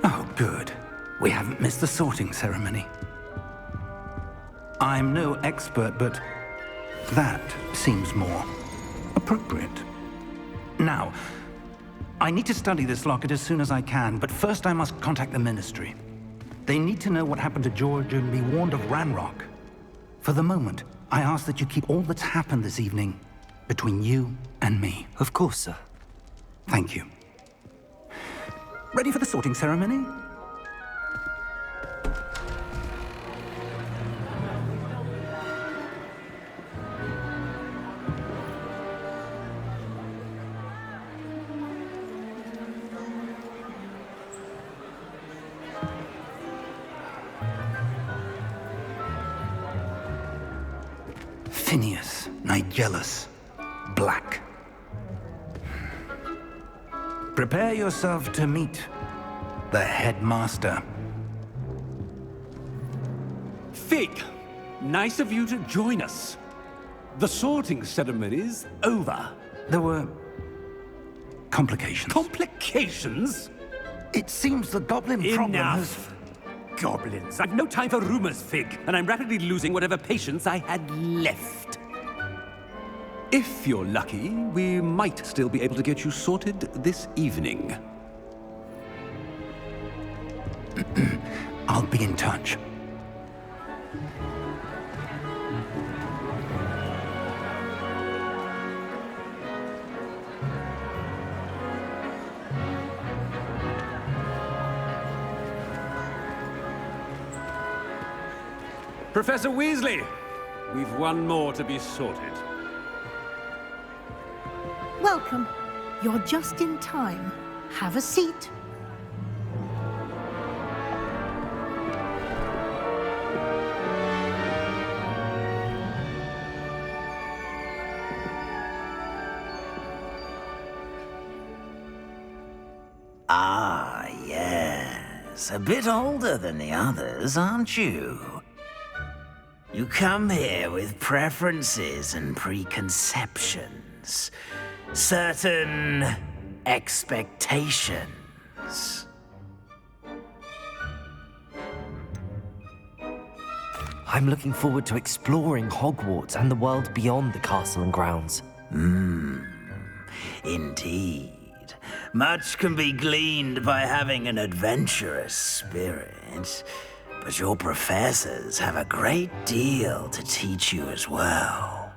Oh, good. We haven't missed the sorting ceremony. I'm no expert, but that seems more appropriate. Now, I need to study this locket as soon as I can, but first I must contact the Ministry. They need to know what happened to George and be warned of Ranrock. For the moment, I ask that you keep all that's happened this evening between you and me. Of course, sir. Thank you. Ready for the sorting ceremony? Phineas, Nigellus, Black. Prepare yourself to meet the headmaster. Fig, nice of you to join us. The sorting ceremony's over. There were complications. Complications? It seems the goblin problem has... Enough! Goblins. I've no time for rumors, Fig, and I'm rapidly losing whatever patience I had left. If you're lucky, we might still be able to get you sorted this evening. I'll be in touch. Professor Weasley, we've one more to be sorted. Welcome. You're just in time. Have a seat. Ah, yes. A bit older than the others, aren't you? You come here with preferences and preconceptions. Certain expectations. I'm looking forward to exploring Hogwarts and the world beyond the castle and grounds. Indeed. Much can be gleaned by having an adventurous spirit, but your professors have a great deal to teach you as well.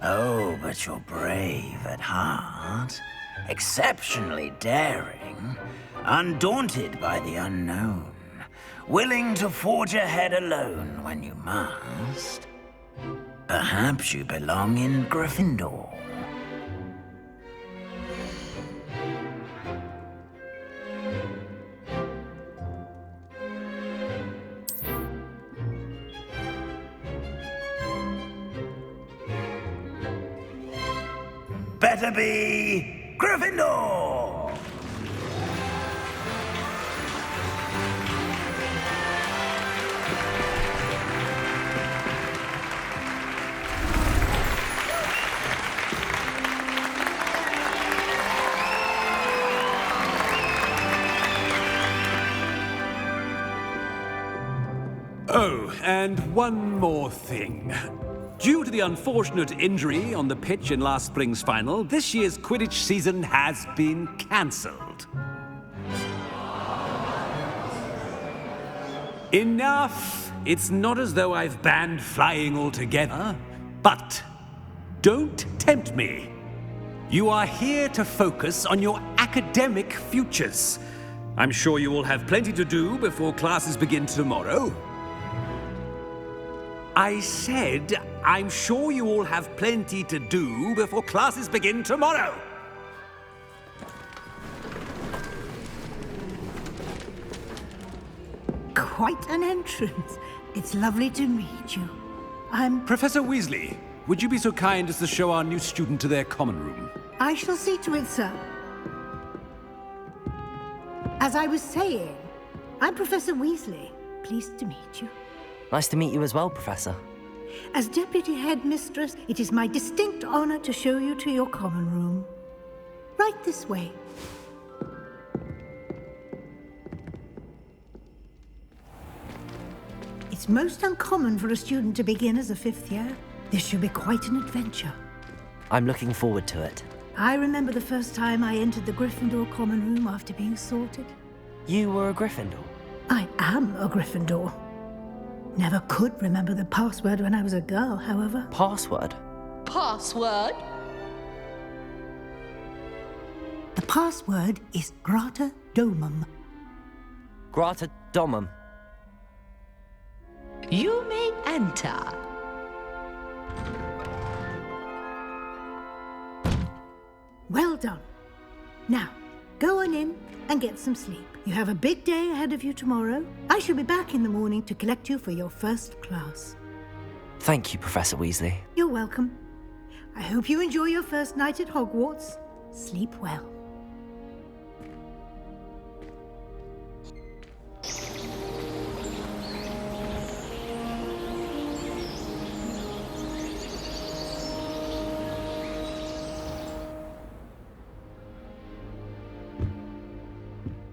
Oh, but you're brave at heart, exceptionally daring, undaunted by the unknown, willing to forge ahead alone when you must. Perhaps you belong in Gryffindor. Better be Gryffindor! Oh, and one more thing. Due to the unfortunate injury on the pitch in last spring's final, this year's Quidditch season has been cancelled. Enough! It's not as though I've banned flying altogether, but don't tempt me. You are here to focus on your academic futures. I'm sure you will have plenty to do before classes begin tomorrow. I said, I'm sure you all have plenty to do before classes begin tomorrow. Quite an entrance. It's lovely to meet you. I'm... Professor Weasley, would you be so kind as to show our new student to their common room? I shall see to it, sir. As I was saying, I'm Professor Weasley. Pleased to meet you. Nice to meet you as well, Professor. As Deputy Headmistress, it is my distinct honor to show you to your common room. Right this way. It's most uncommon for a student to begin as a 5th year. This should be quite an adventure. I'm looking forward to it. I remember the first time I entered the Gryffindor common room after being sorted. You were a Gryffindor? I am a Gryffindor. Never could remember the password when I was a girl, however. Password? Password? The password is Grata Domum. Grata Domum. You may enter. Well done. Now, go on in and get some sleep. You have a big day ahead of you tomorrow. I shall be back in the morning to collect you for your first class. Thank you, Professor Weasley. You're welcome. I hope you enjoy your first night at Hogwarts. Sleep well.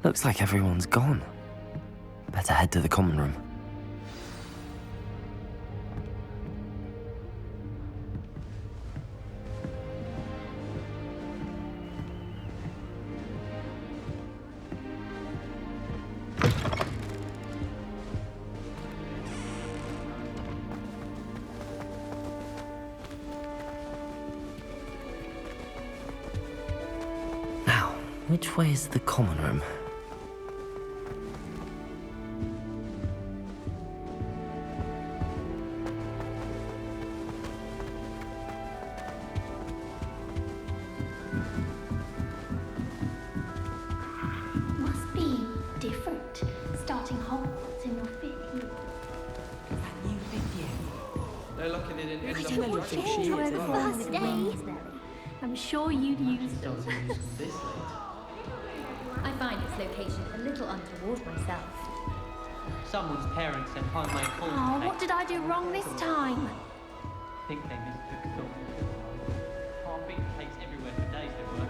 Looks like everyone's gone. Better head to the common room. Now, which way is the common room? Must be different, starting Hogwarts in your 5th year. No luck in it. I don't want to enjoy the first day. I'm sure you'd use them. I find its location a little untoward myself. Someone's parents sent home my call. Oh, what did I do wrong this time? I think they missed the film. Can't beat the place everywhere for days they were.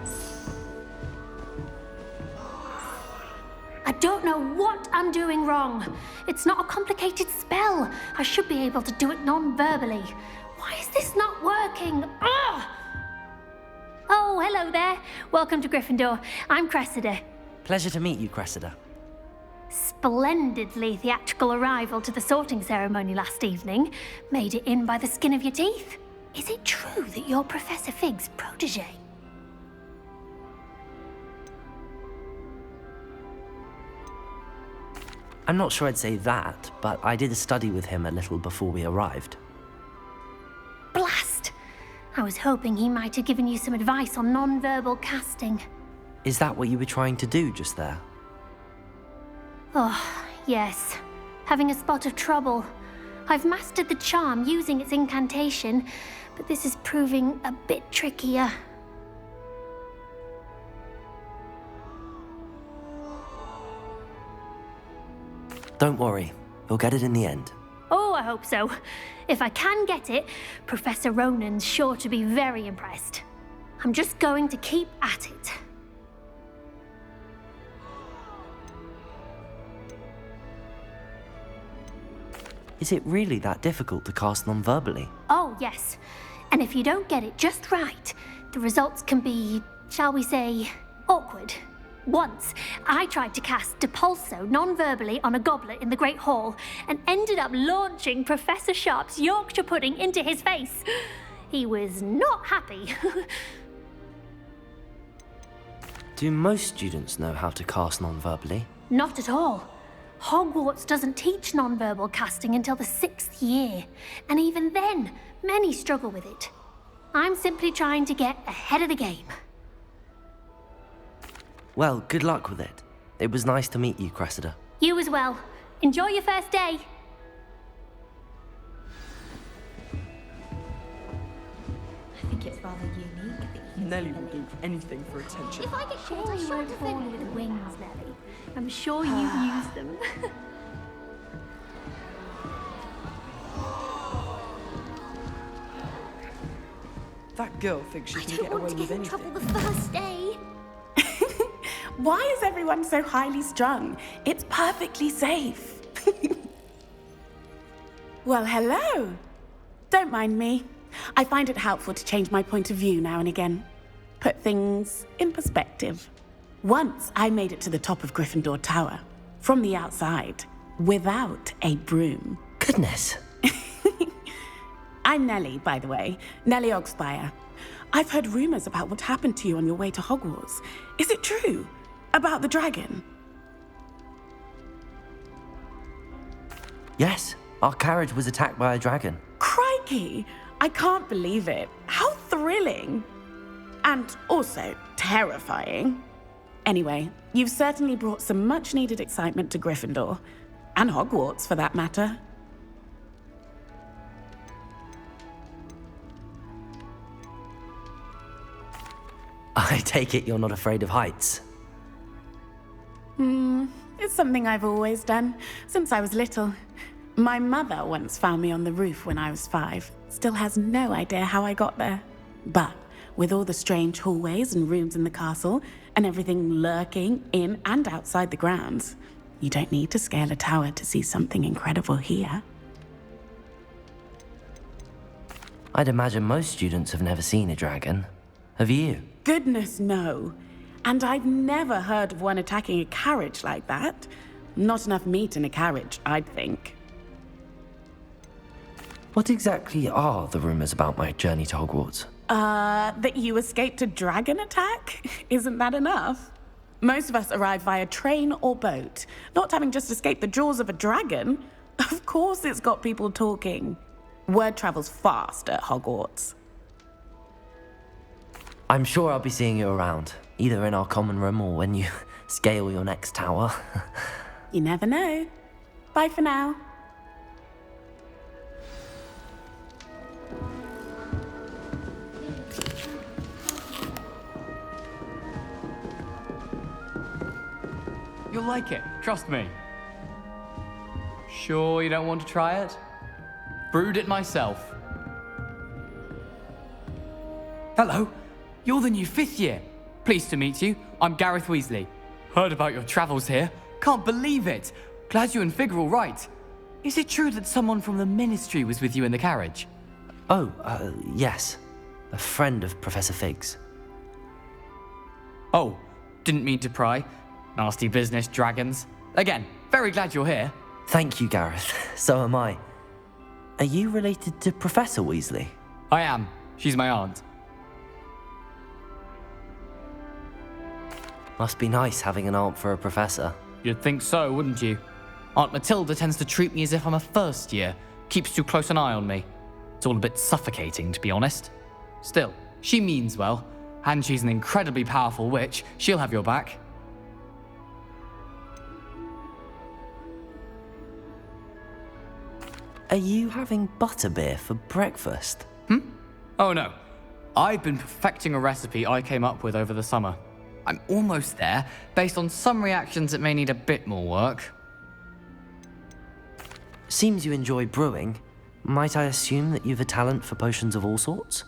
I don't know what I'm doing wrong. It's not a complicated spell. I should be able to do it non-verbally. Why is this not working? Ah! Oh, hello there. Welcome to Gryffindor. I'm Cressida. Pleasure to meet you, Cressida. Splendidly theatrical arrival to the sorting ceremony last evening. Made it in by the skin of your teeth. Is it true that you're Professor Fig's protege? I'm not sure I'd say that, but I did study with him a little before we arrived. Blast! I was hoping he might have given you some advice on non-verbal casting. Is that what you were trying to do just there? Oh, yes. Having a spot of trouble. I've mastered the charm using its incantation, but this is proving a bit trickier. Don't worry, you'll get it in the end. Oh, I hope so. If I can get it, Professor Ronan's sure to be very impressed. I'm just going to keep at it. Is it really that difficult to cast non-verbally? Oh, yes. And if you don't get it just right, the results can be, shall we say, awkward. Once, I tried to cast Depulso non-verbally on a goblet in the Great Hall and ended up launching Professor Sharp's Yorkshire pudding into his face. He was not happy. Do most students know how to cast non-verbally? Not at all. Hogwarts doesn't teach non-verbal casting until the 6th year, and even then, many struggle with it. I'm simply trying to get ahead of the game. Well, good luck with it. It was nice to meet you, Cressida. You as well. Enjoy your first day. I think it's rather unique that you can Nelly will do anything for attention. If I get caught, I sure to born with wings, Nelly. I'm sure you use them. That girl thinks she can get away with anything. Trouble the first day. Why is everyone so highly strung? It's perfectly safe. Well, hello. Don't mind me. I find it helpful to change my point of view now and again. Put things in perspective. Once I made it to the top of Gryffindor Tower, from the outside, without a broom. Goodness. I'm Nellie, by the way. Nellie Ogspire. I've heard rumors about what happened to you on your way to Hogwarts. Is it true? About the dragon? Yes, our carriage was attacked by a dragon. Crikey! I can't believe it. How thrilling! And also terrifying. Anyway, you've certainly brought some much-needed excitement to Gryffindor. And Hogwarts, for that matter. I take it you're not afraid of heights. It's something I've always done, since I was little. My mother once found me on the roof when I was 5. Still has no idea how I got there. But with all the strange hallways and rooms in the castle, and everything lurking in and outside the grounds, you don't need to scale a tower to see something incredible here. I'd imagine most students have never seen a dragon. Have you? Goodness, no. And I've never heard of one attacking a carriage like that. Not enough meat in a carriage, I'd think. What exactly are the rumors about my journey to Hogwarts? That you escaped a dragon attack? Isn't that enough? Most of us arrive via train or boat, not having just escaped the jaws of a dragon. Of course it's got people talking. Word travels fast at Hogwarts. I'm sure I'll be seeing you around, either in our common room or when you scale your next tower. You never know. Bye for now. You'll like it, trust me. Sure you don't want to try it? Brewed it myself. Hello, you're the new 5th year. Pleased to meet you. I'm Gareth Weasley. Heard about your travels here. Can't believe it. Glad you and Fig are all right. Is it true that someone from the Ministry was with you in the carriage? Oh, yes. A friend of Professor Fig's. Oh, didn't mean to pry. Nasty business, dragons. Again, very glad you're here. Thank you, Gareth. So am I. Are you related to Professor Weasley? I am. She's my aunt. Must be nice having an aunt for a professor. You'd think so, wouldn't you? Aunt Matilda tends to treat me as if I'm a first year. Keeps too close an eye on me. It's all a bit suffocating, to be honest. Still, she means well. And she's an incredibly powerful witch. She'll have your back. Are you having butterbeer for breakfast? Oh no. I've been perfecting a recipe I came up with over the summer. I'm almost there. Based on some reactions, it may need a bit more work. Seems you enjoy brewing. Might I assume that you've a talent for potions of all sorts?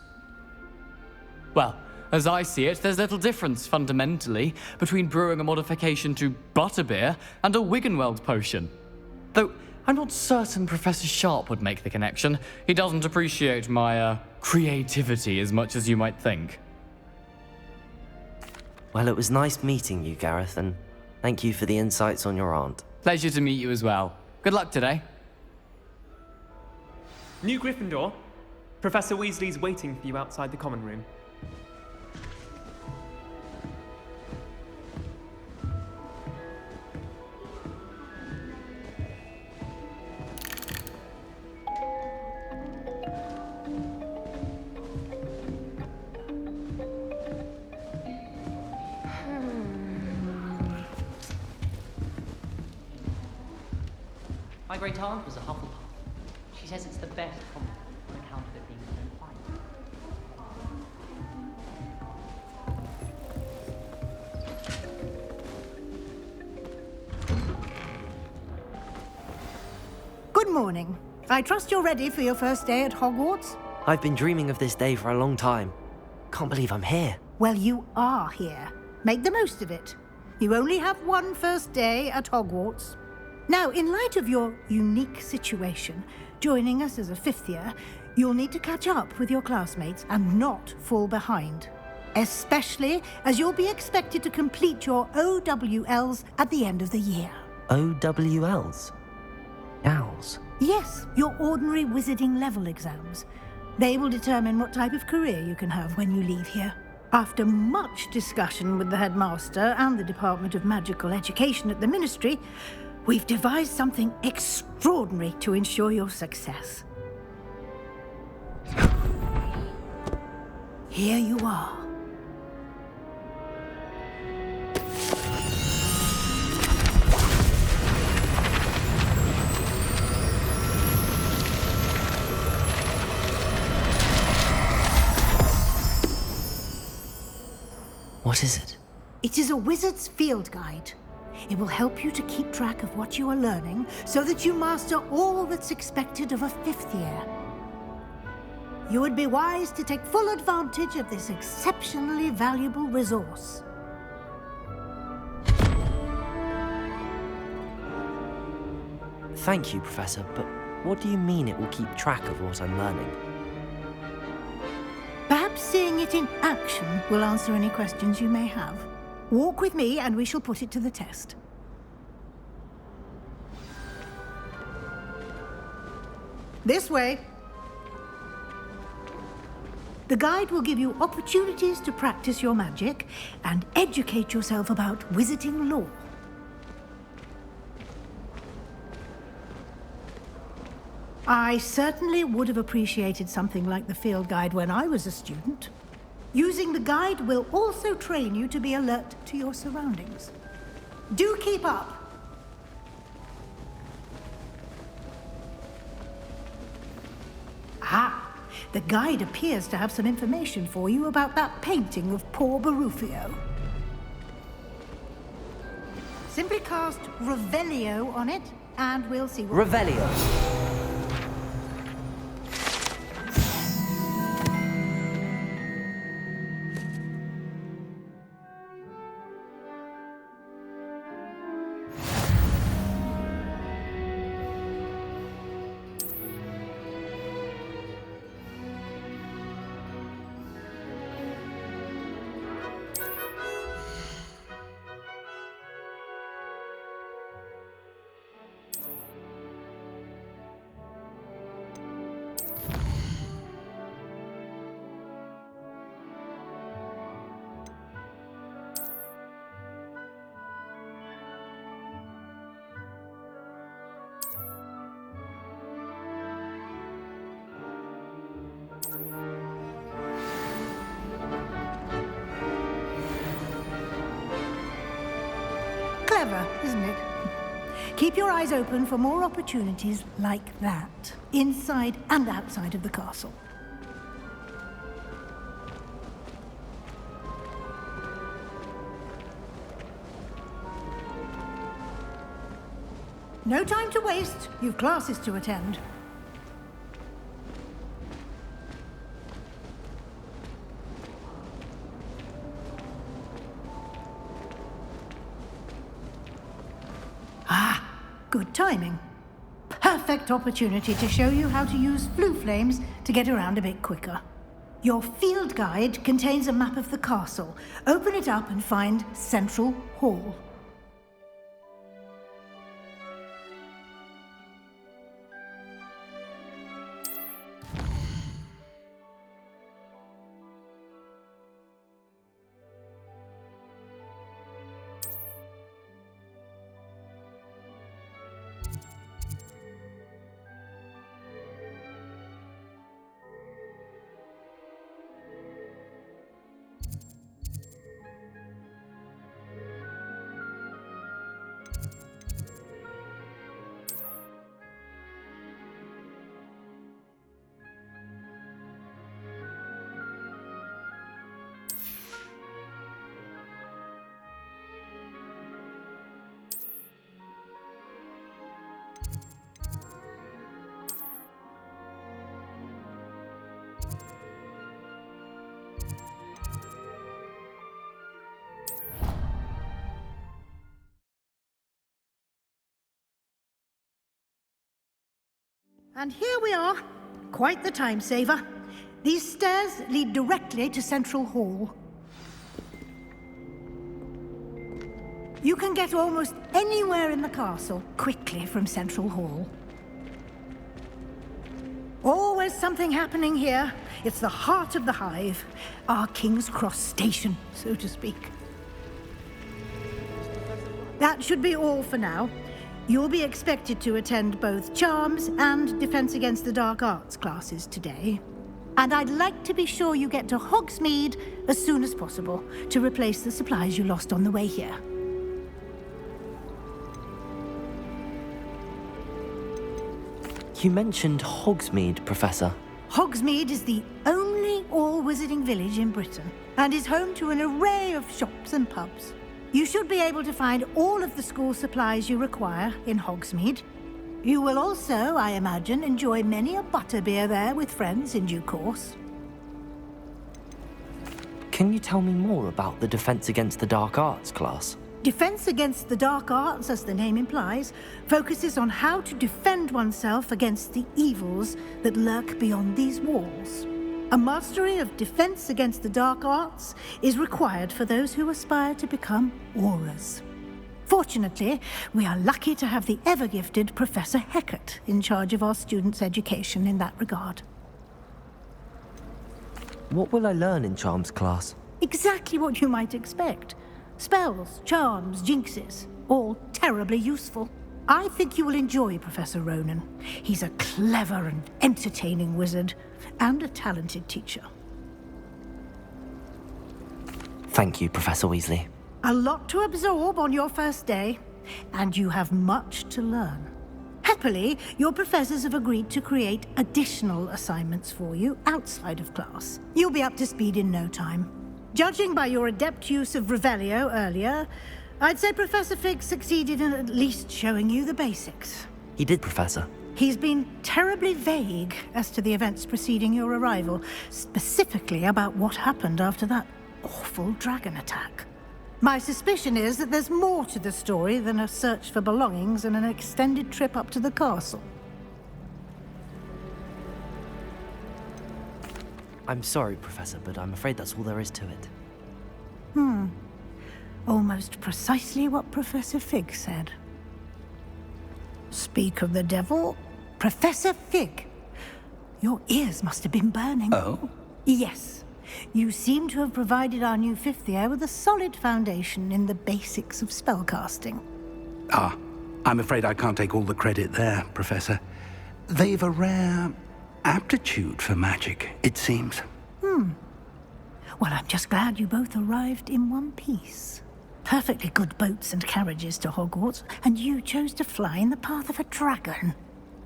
Well, as I see it, there's little difference, fundamentally, between brewing a modification to butterbeer and a Wiggenweld potion. Though, I'm not certain Professor Sharp would make the connection. He doesn't appreciate my, creativity as much as you might think. Well, it was nice meeting you, Gareth, and thank you for the insights on your aunt. Pleasure to meet you as well. Good luck today. New Gryffindor, Professor Weasley's waiting for you outside the common room. My great aunt was a Hufflepuff. She says it's the best compliment on account of it being so quiet. Good morning. I trust you're ready for your first day at Hogwarts? I've been dreaming of this day for a long time. Can't believe I'm here. Well, you are here. Make the most of it. You only have one first day at Hogwarts. Now, in light of your unique situation, Joining us as a fifth year, you'll need to catch up with your classmates and not fall behind. Especially as you'll be expected to complete your OWLs at the end of the year. OWLs? Owls? Yes, your ordinary wizarding level exams. They will determine what type of career you can have when you leave here. After much discussion with the headmaster and the Department of Magical Education at the Ministry, we've devised something extraordinary to ensure your success. Here you are. What is it? It is a wizard's field guide. It will help you to keep track of what you are learning so that you master all that's expected of a fifth year. You would be wise to take full advantage of this exceptionally valuable resource. Thank you, Professor, but what do you mean it will keep track of what I'm learning? Perhaps seeing it in action will answer any questions you may have. Walk with me and we shall put it to the test. This way. The guide will give you opportunities to practice your magic and educate yourself about wizarding lore. I certainly would have appreciated something like the field guide when I was a student. Using the guide will also train you to be alert to your surroundings. Do keep up! Ah, the guide appears to have some information for you about that painting of poor Barufio. Simply cast Revelio on it, and we'll see what... Revelio. Clever, isn't it? Keep your eyes open for more opportunities like that, inside and outside of the castle. No time to waste. You've classes to attend. Good timing. Perfect opportunity to show you how to use flue flames to get around a bit quicker. Your field guide contains a map of the castle. Open it up and find Central Hall. And here we are. Quite the time saver. These stairs lead directly to Central Hall. You can get almost anywhere in the castle quickly from Central Hall. Always something happening here. It's the heart of the hive. Our King's Cross station, so to speak. That should be all for now. You'll be expected to attend both Charms and Defense Against the Dark Arts classes today. And I'd like to be sure you get to Hogsmeade as soon as possible to replace the supplies you lost on the way here. You mentioned Hogsmeade, Professor. Hogsmeade is the only all-wizarding village in Britain and is home to an array of shops and pubs. You should be able to find all of the school supplies you require in Hogsmeade. You will also, I imagine, enjoy many a butterbeer there with friends in due course. Can you tell me more about the Defense Against the Dark Arts class? Defense Against the Dark Arts, as the name implies, focuses on how to defend oneself against the evils that lurk beyond these walls. A mastery of Defense Against the Dark Arts is required for those who aspire to become Aurors. Fortunately, we are lucky to have the ever-gifted Professor Hecat in charge of our students' education in that regard. What will I learn in Charms class? Exactly what you might expect. Spells, charms, jinxes, all terribly useful. I think you will enjoy Professor Ronan. He's a clever and entertaining wizard, and a talented teacher. Thank you, Professor Weasley. A lot to absorb on your first day, and you have much to learn. Happily, your professors have agreed to create additional assignments for you outside of class. You'll be up to speed in no time. Judging by your adept use of Revelio earlier, I'd say Professor Fig succeeded in at least showing you the basics. He did, Professor. He's been terribly vague as to the events preceding your arrival, specifically about what happened after that awful dragon attack. My suspicion is that there's more to the story than a search for belongings and an extended trip up to the castle. I'm sorry, Professor, but I'm afraid that's all there is to it. Almost precisely what Professor Fig said. Speak of the devil, Professor Fig. Your ears must have been burning. Oh? Yes. You seem to have provided our new fifth year with a solid foundation in the basics of spellcasting. I'm afraid I can't take all the credit there, Professor. They've a rare aptitude for magic, it seems. Well, I'm just glad you both arrived in one piece. Perfectly good boats and carriages to Hogwarts, and you chose to fly in the path of a dragon.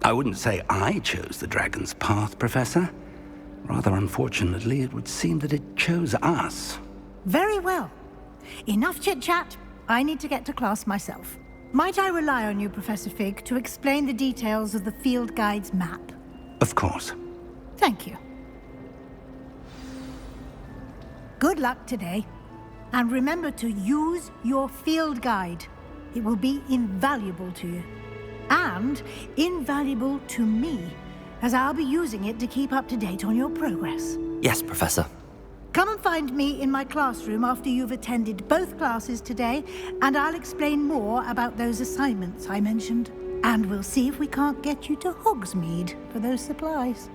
I wouldn't say I chose the dragon's path, Professor. Rather unfortunately, it would seem that it chose us. Very well. Enough chit-chat. I need to get to class myself. Might I rely on you, Professor Fig, to explain the details of the field guide's map? Of course. Thank you. Good luck today. And remember to use your field guide. It will be invaluable to you. And invaluable to me, as I'll be using it to keep up to date on your progress. Yes, Professor. Come and find me in my classroom after you've attended both classes today, and I'll explain more about those assignments I mentioned. And we'll see if we can't get you to Hogsmeade for those supplies.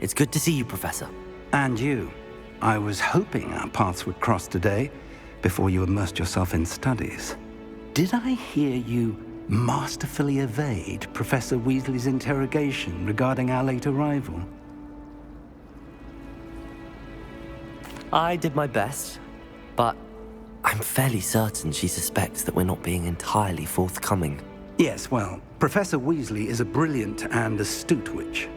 It's good to see you, Professor. And you. I was hoping our paths would cross today, before you immersed yourself in studies. Did I hear you masterfully evade Professor Weasley's interrogation regarding our late arrival? I did my best, but I'm fairly certain she suspects that we're not being entirely forthcoming. Yes, well, Professor Weasley is a brilliant and astute witch.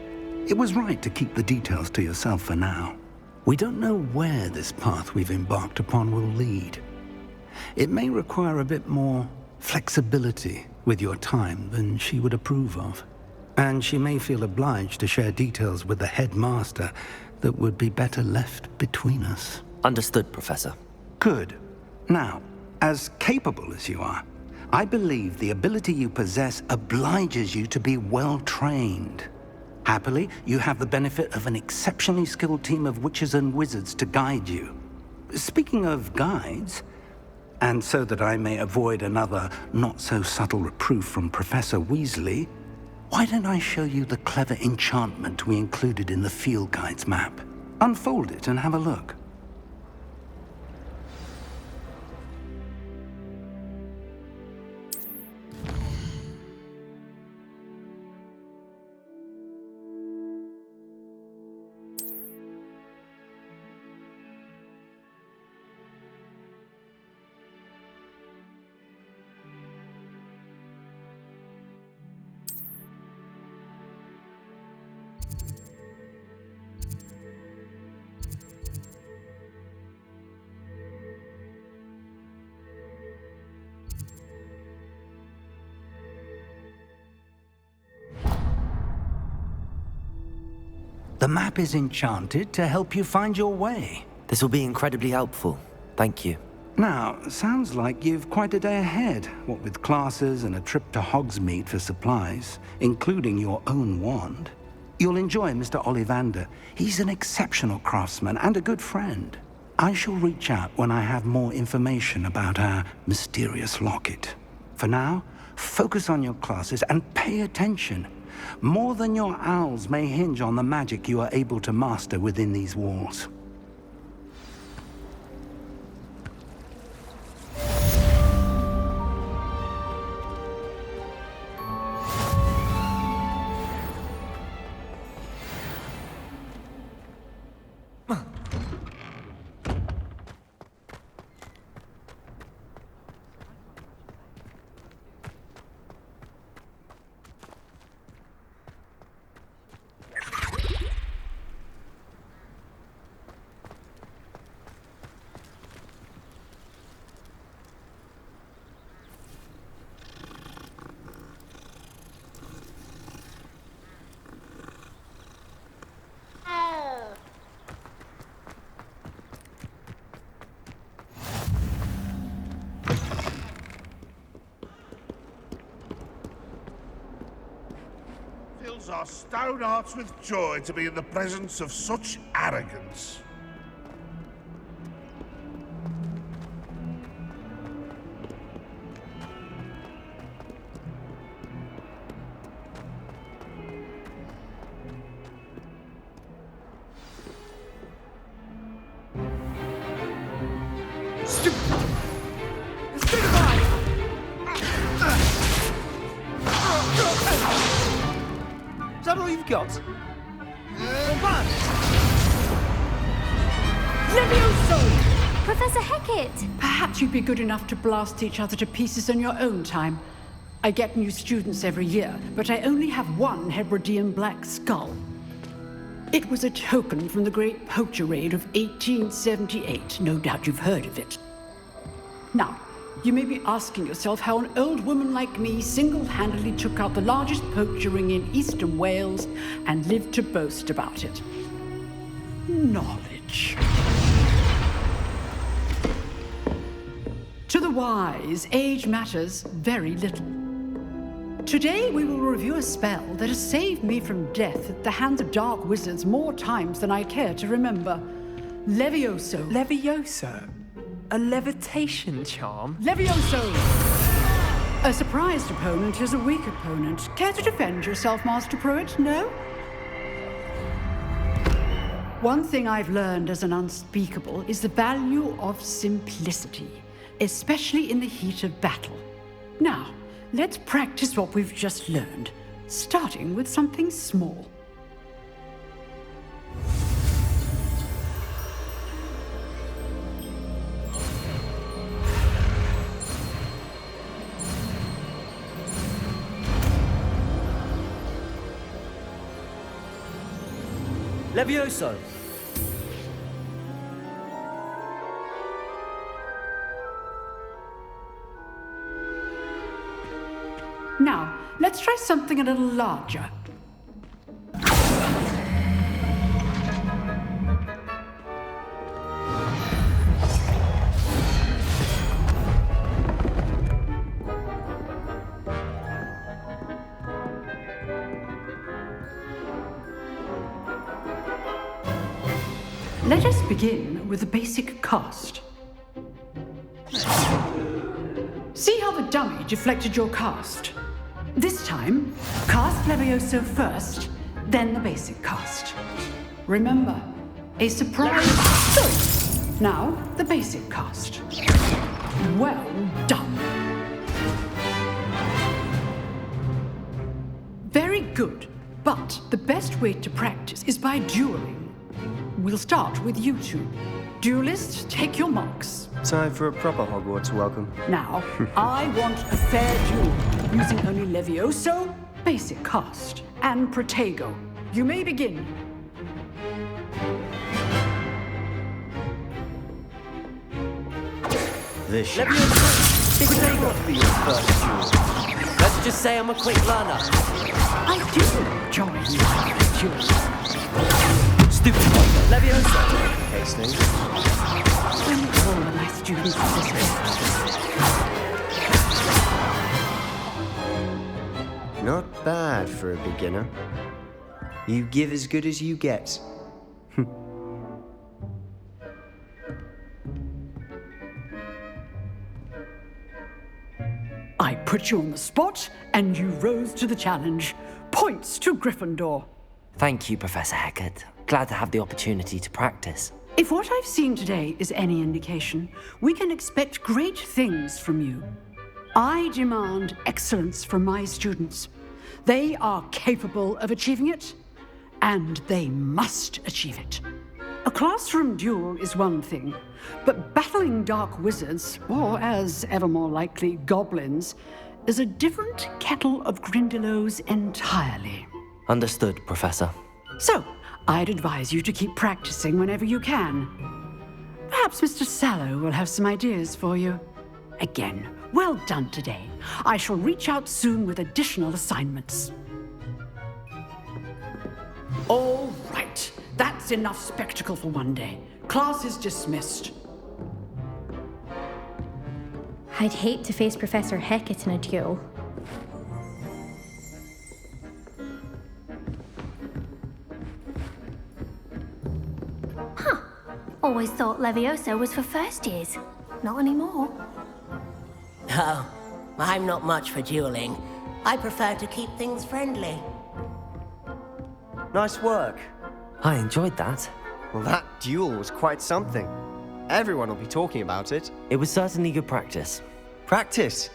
It was right to keep the details to yourself for now. We don't know where this path we've embarked upon will lead. It may require a bit more flexibility with your time than she would approve of. And she may feel obliged to share details with the headmaster that would be better left between us. Understood, Professor. Good. Now, as capable as you are, I believe the ability you possess obliges you to be well trained. Happily, you have the benefit of an exceptionally skilled team of witches and wizards to guide you. Speaking of guides, and so that I may avoid another not-so-subtle reproof from Professor Weasley, why don't I show you the clever enchantment we included in the field guide's map? Unfold it and have a look. The map is enchanted to help you find your way. This will be incredibly helpful. Thank you. Now, sounds like you've quite a day ahead, what with classes and a trip to Hogsmeade for supplies, including your own wand. You'll enjoy Mr. Ollivander. He's an exceptional craftsman and a good friend. I shall reach out when I have more information about our mysterious locket. For now, focus on your classes and pay attention. More than your owls may hinge on the magic you are able to master within these walls. Fills our stout hearts with joy to be in the presence of such arrogance. Is that all you've got? Levioso! Professor Hecat! Perhaps you'd be good enough to blast each other to pieces in your own time. I get new students every year, but I only have one Hebridean black skull. It was a token from the Great Poacher Raid of 1878. No doubt you've heard of it. Now, you may be asking yourself how an old woman like me single-handedly took out the largest poacher ring in eastern Wales and lived to boast about it. Knowledge. To the wise, age matters very little. Today we will review a spell that has saved me from death at the hands of dark wizards more times than I care to remember. Levioso. Levioso? A levitation charm? Levioso! A surprised opponent is a weak opponent. Care to defend yourself, Master Pruitt? No? One thing I've learned as an unspeakable is the value of simplicity, especially in the heat of battle. Now, let's practice what we've just learned, starting with something small. Levioso! Now, let's try something a little larger. Let us begin with the basic cast. See how the dummy deflected your cast? This time, cast Levioso first, then the basic cast. Remember, a surprise. So, now the basic cast. Well done. Very good, but the best way to practice is by dueling. We'll start with you two. Duelists, take your marks. Time for a proper Hogwarts welcome. Now, I want a fair duel, using only Levioso, basic cast, and Protego. You may begin. This should not be your first duel. Let's just say I'm a quick learner. I do enjoy duels. Stupid Levioso. Hastings. When all of my students Not bad for a beginner. You give as good as you get. I put you on the spot, and you rose to the challenge. Points to Gryffindor. Thank you, Professor Hecat. Glad to have the opportunity to practice. If what I've seen today is any indication, we can expect great things from you. I demand excellence from my students. They are capable of achieving it, and they must achieve it. A classroom duel is one thing, but battling dark wizards, or as ever more likely, goblins, is a different kettle of Grindylows entirely. Understood, Professor. So, I'd advise you to keep practicing whenever you can. Perhaps Mr. Sallow will have some ideas for you. Again, well done today. I shall reach out soon with additional assignments. All right. That's enough spectacle for one day. Class is dismissed. I'd hate to face Professor Hecat in a duel. Huh. Always thought Levioso was for first years. Not anymore. Oh, I'm not much for dueling. I prefer to keep things friendly. Nice work. I enjoyed that. Well, that duel was quite something. Everyone will be talking about it. It was certainly good practice. Practice?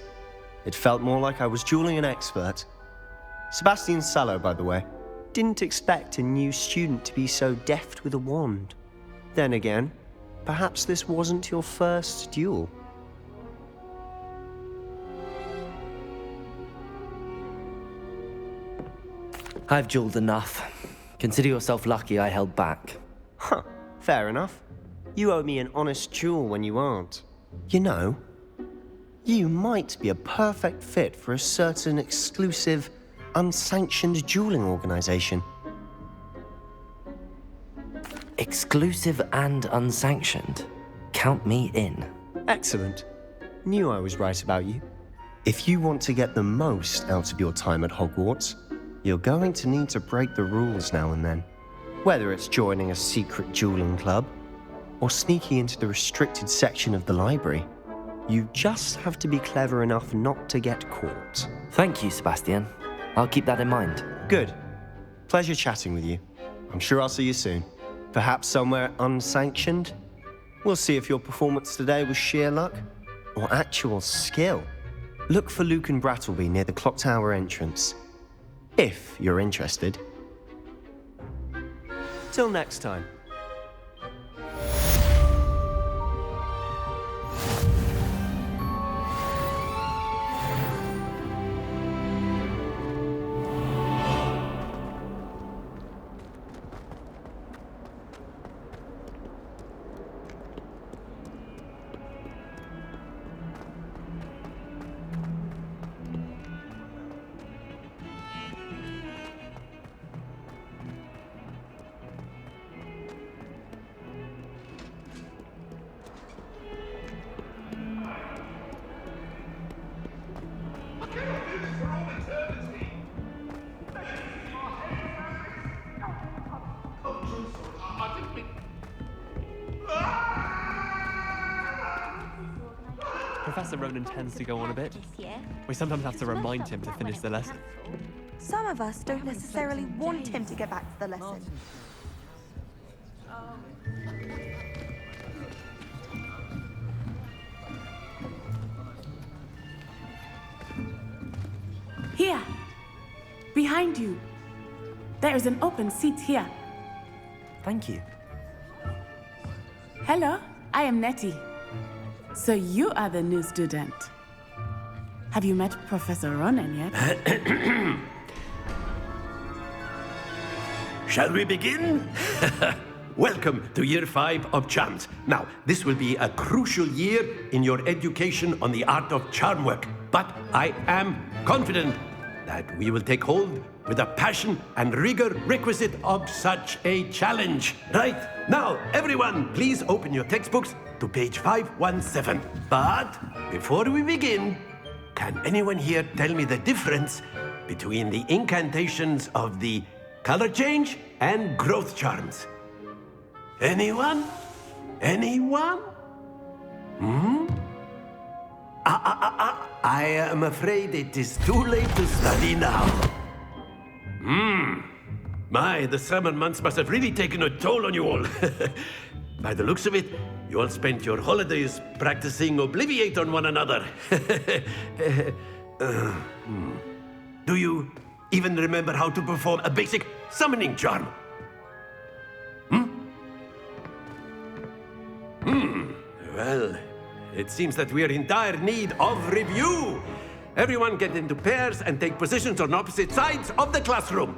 It felt more like I was dueling an expert. Sebastian Sallow, by the way. Didn't expect a new student to be so deft with a wand. Then again, perhaps this wasn't your first duel. I've dueled enough. Consider yourself lucky I held back. Huh, fair enough. You owe me an honest duel when you aren't. You know, you might be a perfect fit for a certain exclusive, unsanctioned dueling organization. Exclusive and unsanctioned? Count me in. Excellent. Knew I was right about you. If you want to get the most out of your time at Hogwarts, you're going to need to break the rules now and then. Whether it's joining a secret dueling club, or sneaking into the restricted section of the library, you just have to be clever enough not to get caught. Thank you, Sebastian. I'll keep that in mind. Good. Pleasure chatting with you. I'm sure I'll see you soon. Perhaps somewhere unsanctioned? We'll see if your performance today was sheer luck, or actual skill. Look for Luke and Brattleby near the clock tower entrance. If you're interested. Till next time. Professor Ronan tends to go on a bit. We sometimes have to remind him to finish the lesson. Some of us don't necessarily want him to get back to the lesson. Here! Behind you! There is an open seat here. Thank you. Hello, I am Nettie. So you are the new student. Have you met Professor Ronan yet? Shall we begin? Welcome to Year 5 of Charms. Now, this will be a crucial year in your education on the art of charm work. But I am confident that we will take hold with the passion and rigor requisite of such a challenge. Right, now, everyone, please open your textbooks to page 517. But before we begin, can anyone here tell me the difference between the incantations of the color change and growth charms? Anyone? Anyone? I am afraid it is too late to study now. My, the summer months must have really taken a toll on you all. By the looks of it, you all spent your holidays practicing Obliviate on one another. Do you even remember how to perform a basic summoning charm? Well, it seems that we are in dire need of review. Everyone get into pairs and take positions on opposite sides of the classroom.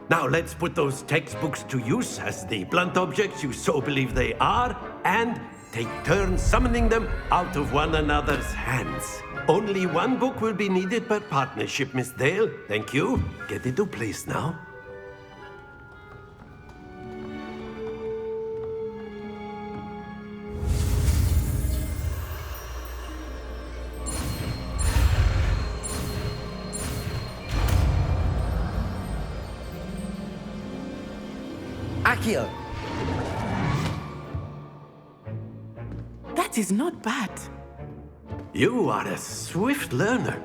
Now let's put those textbooks to use as the blunt objects you so believe they are, and take turns summoning them out of one another's hands. Only one book will be needed per partnership, Miss Dale. Thank you. Get into place now. Accio! That is not bad. You are a swift learner.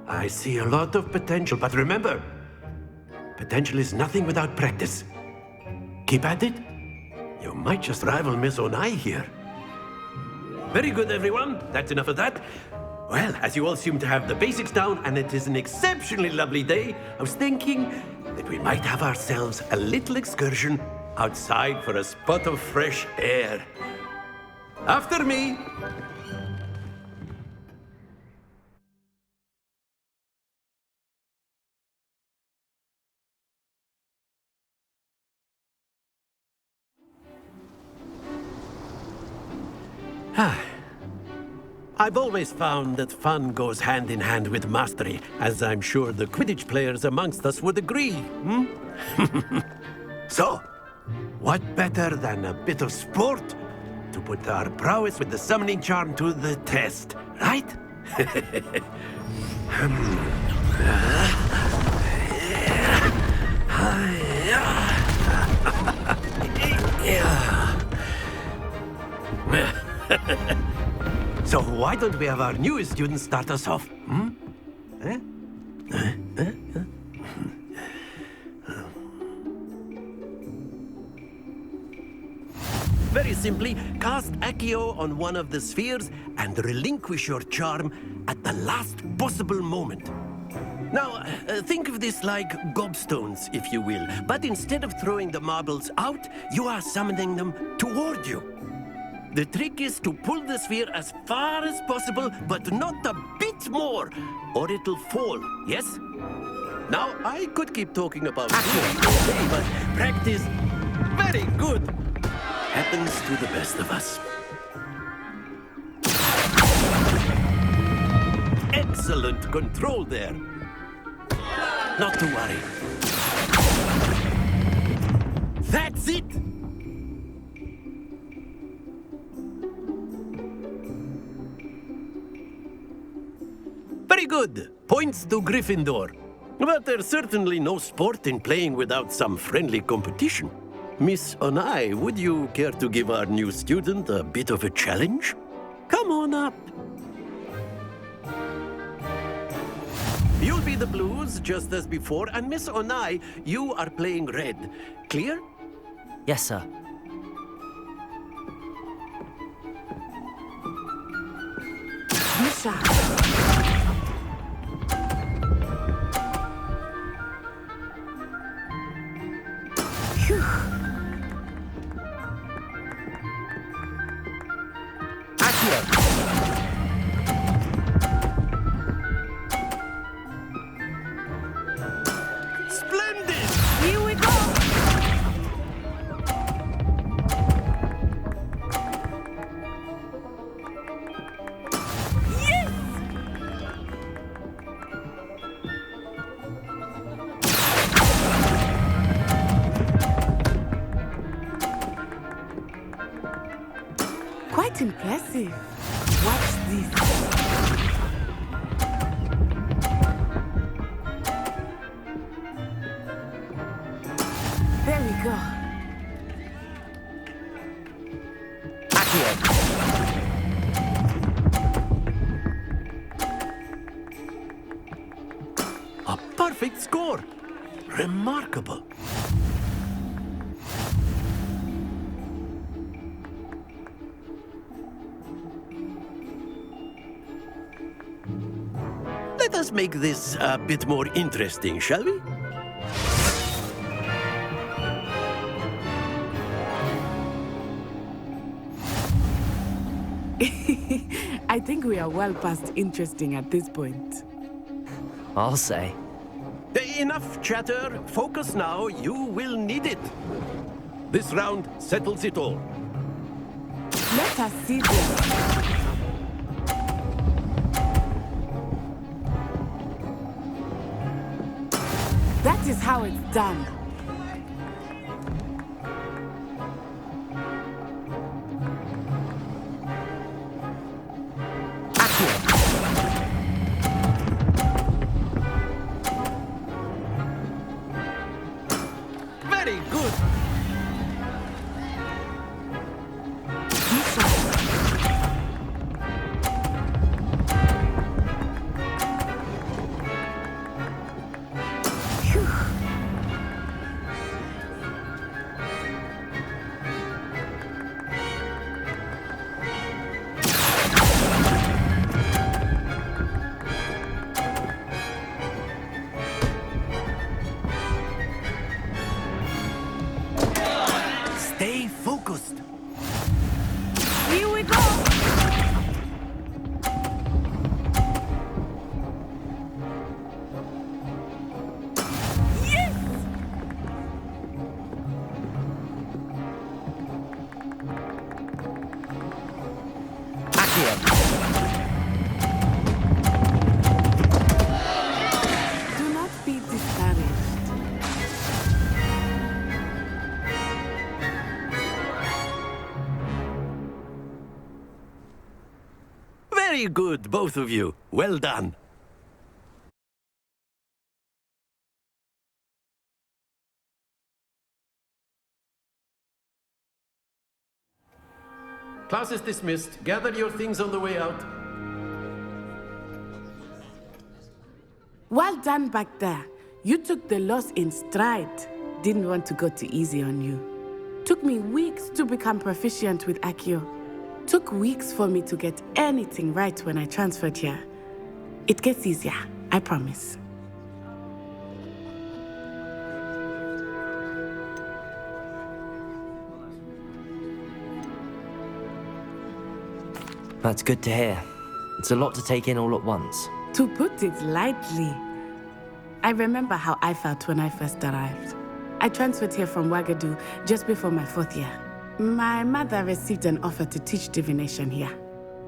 I see a lot of potential, but remember, potential is nothing without practice. Keep at it. You might just rival Miss Onai here. Very good, everyone. That's enough of that. Well, as you all seem to have the basics down, and it is an exceptionally lovely day, I was thinking that we might have ourselves a little excursion outside for a spot of fresh air. After me. I've always found that fun goes hand in hand with mastery, as I'm sure the Quidditch players amongst us would agree. So, what better than a bit of sport to put our prowess with the summoning charm to the test, right? So why don't we have our newest student start us off? Very simply, cast Accio on one of the spheres and relinquish your charm at the last possible moment. Now, think of this like gobstones, if you will, but instead of throwing the marbles out, you are summoning them toward you. The trick is to pull the sphere as far as possible, but not a bit more, or it'll fall, yes? Now, I could keep talking about Accio, but practice, very good, happens to the best of us. Excellent control there. Not to worry. That's it! Very good. Points to Gryffindor. But there's certainly no sport in playing without some friendly competition. Miss Onai, would you care to give our new student a bit of a challenge? Come on up. be the blues, just as before, and Miss Onai, you are playing red. Clear? Yes, sir. Misha. Phew. Splendid! Here we go! Yes! Quite impressive. Watch this. There we go. A perfect score. Remarkable. Let us make this a bit more interesting, shall we? I think we are well past interesting at this point. I'll say. Enough chatter. Focus now. You will need it. This round settles it all. Let us see this. That is how it's done. Very good. Stay focused. Here we go. Yes! Do not be discouraged. Very good, both of you. Well done. Class is dismissed. Gather your things on the way out. Well done back there. You took the loss in stride. Didn't want to go too easy on you. Took me weeks to become proficient with Accio. Took weeks for me to get anything right when I transferred here. It gets easier, I promise. That's good to hear. It's a lot to take in all at once. To put it lightly, I remember how I felt when I first arrived. I transferred here from Ouagadougou just before my 4th year. My mother received an offer to teach divination here.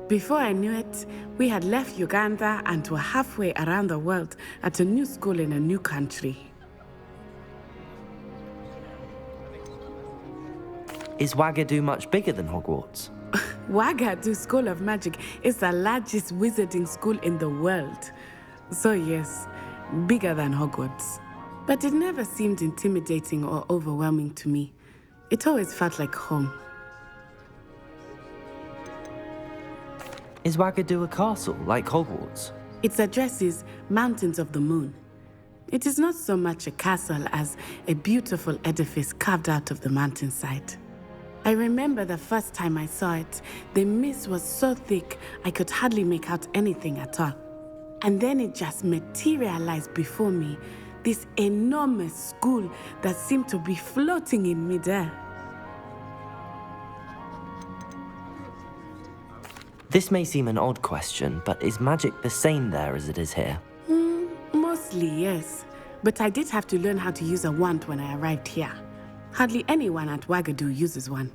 Before I knew it, we had left Uganda and were halfway around the world at a new school in a new country. Is Ouagadougou much bigger than Hogwarts? Ouagadougou School of Magic is the largest wizarding school in the world. So yes, bigger than Hogwarts. But it never seemed intimidating or overwhelming to me. It always felt like home. Is Ouagadougou a castle, like Hogwarts? Its address is Mountains of the Moon. It is not so much a castle as a beautiful edifice carved out of the mountainside. I remember the first time I saw it, the mist was so thick I could hardly make out anything at all. And then it just materialized before me, this enormous school that seemed to be floating in midair. This may seem an odd question, but is magic the same there as it is here? Mostly, yes. But I did have to learn how to use a wand when I arrived here. Hardly anyone at Wagadu uses one.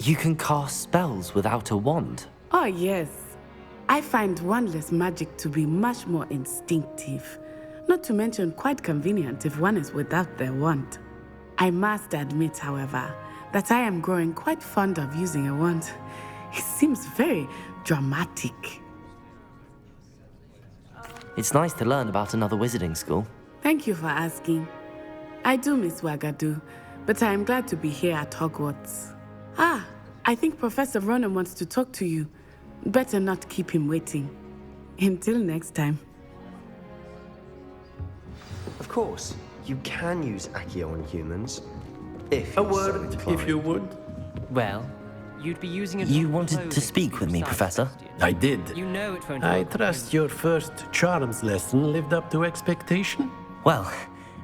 You can cast spells without a wand? Oh, yes. I find wandless magic to be much more instinctive. Not to mention quite convenient if one is without their wand. I must admit, however, that I am growing quite fond of using a wand. It seems very dramatic. It's nice to learn about another wizarding school. Thank you for asking. I do miss Wagadu, but I am glad to be here at Hogwarts. Ah, I think Professor Ronan wants to talk to you. Better not keep him waiting. Until next time. Of course, you can use Accio on humans. If A you're so word, inclined. if you would. Well, you'd be using it. You wanted to speak with me, Professor? I did. You know it won't. I trust your first charms lesson lived up to expectation. Well,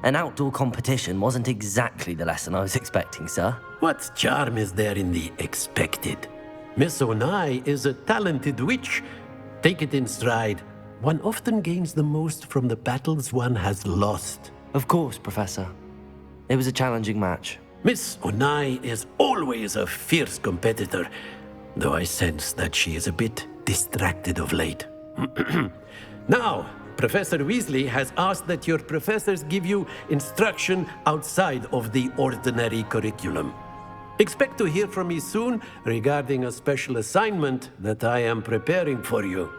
an outdoor competition wasn't exactly the lesson I was expecting, sir. What charm is there in the expected? Miss Onai is a talented witch. Take it in stride. One often gains the most from the battles one has lost. Of course, Professor. It was a challenging match. Miss Onai is always a fierce competitor, though I sense that she is a bit distracted of late. Now, Professor Weasley has asked that your professors give you instruction outside of the ordinary curriculum. Expect to hear from me soon regarding a special assignment that I am preparing for you.